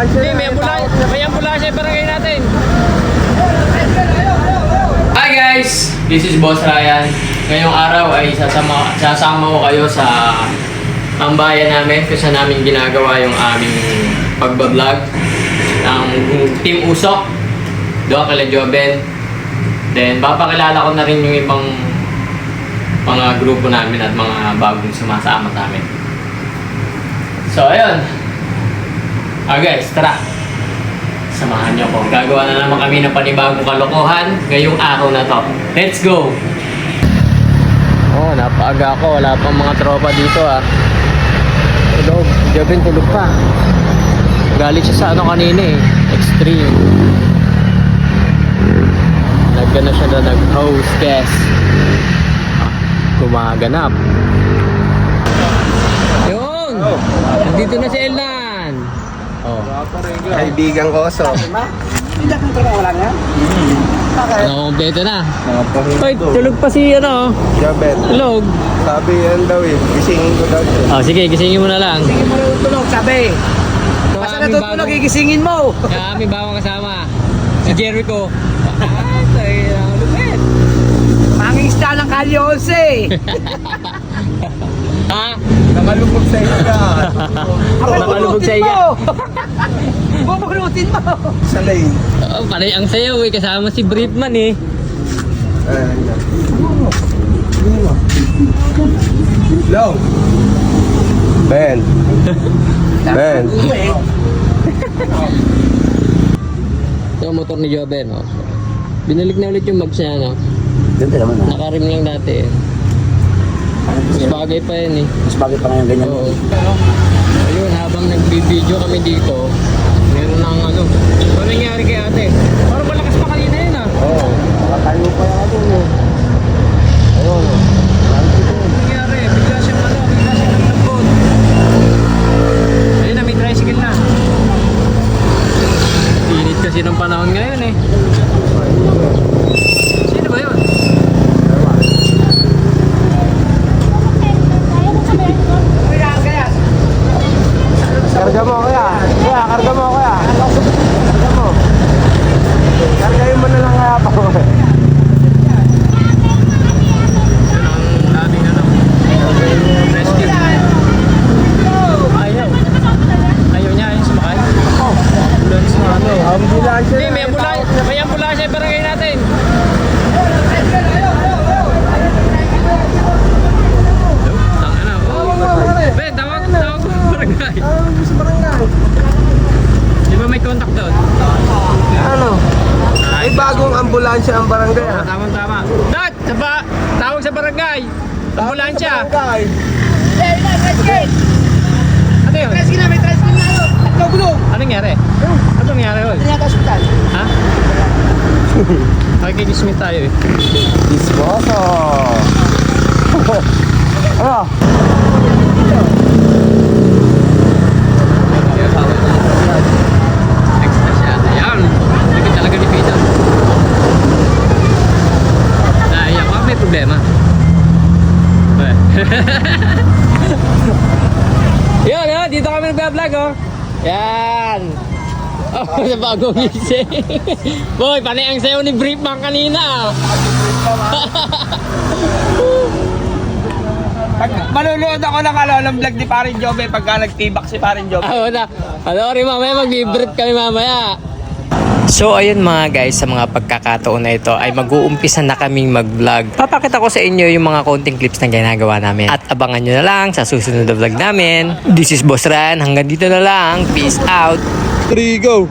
ambulansya. Hindi, may ambulansya yung barangay natin. Hi guys! This is Boss Ryan. Ngayong araw ay sasama ko kayo sa tambayan namin kung saan namin ginagawa yung aming pagbablog ng Team Usok. Doon kala Joben. Then papakilala ko na rin yung ibang mga grupo namin at mga bagong sumasama sa amin. So ayun. Guys, tara. Samahan niyo ko. Gagawa na naman kami ng panibagong kalokohan ngayong araw na to. Let's go! Oh, napaaga ako. Wala pang mga tropa dito ah. Tulog. Joben tulog pa. Galit siya sa ano kanina eh. Extreme. Nagana siya na nag-hostess. Gumaganap. Yun! Nandito na si Elnan. Oh. Kaibigan ko, so. Hindi na kung wala nga. Kompleto na. Hoy, tulog pa si ano. Jabet. Tulog. Sabi yan daw eh. Gisingin ko daw siya. Oh, sige, gisingin mo na lang. Gisingin mo na tulog, sabi. Basta natutulog, igisingin mo. Kaya may bawang kasama. Si Jericho. Ay, lupit. Mangisda ng Kalye 11. Ha? Nakalubog sa isda. Nakalubog sa iya. Bubulutin mo. Sa lane. Oh, panay ang sayaw eh. Kasama si Briefman eh. Hello. Ben. Ben. Ito ang motor ni Joben. Oh. Binalik na ulit yung mags niya. No? Ganda naman ha. Nakarim lang dati eh. Mas bagay pa yan eh. Mas bagay pa ngayon ganyan. Oo. Ayun, habang nagbibideo kami dito, meron ng ano. Ano nangyari kay ate? Parang malakas pa kanina yun ah. Oo. Nakatayo pa yung ano mo. Ayun. Ano nangyari? Bigla siyang naglambot. Ayun na, may tricycle na. Init kasi ng panahon ngayon eh. Sino ba yun? Karga mo kaya. Kaya, karga mo kaya. Karga mo. Kargayin mo na lang kaya pa. Yun ang daming ano. Rescue. Ayaw. Ayaw niya, ayaw sumakay. Ambulance na ano. Ambulansya. Hindi, may ambulansya yung barangay natin. Tangina, oh. Ben, tawag barangay. Sa barangay. Di ba may contact doon? Ano? Ay, bagong ambulansya ang barangay ah. Tama. Dad, tawag sa barangay. Ambulansya. Barangay. Ano yun? Tricycle na, may tricycle na yun. At gulong. Anong nangyari? Anong nangyari yun? Ito niya ka hospital. Ha? Makikidismiss tayo eh. Disposo. Ano? Extra siya. Ayan. Lagyan talaga ni Peter. Naiyak ako. May problema. Yun, ha? Dito kami nag-vlog, oh. Yan. Oh, sa bagong gising. Boy, panay ang sayo ni Briefman kanina. Pag manunood ako ng vlog ni Parin Jobe pagka nagtibak si Parin Jobe. Na. Sorry, mamaya mag-brief kami mamaya. So ayun mga guys, sa mga pagkakataon na ito ay mag-uumpisa na kaming mag-vlog. Papakita ko sa inyo yung mga konting clips na ginagawa namin. At abangan nyo na lang sa susunod na vlog namin. This is Boss Ran, hanggang dito na lang. Peace out! 3, go!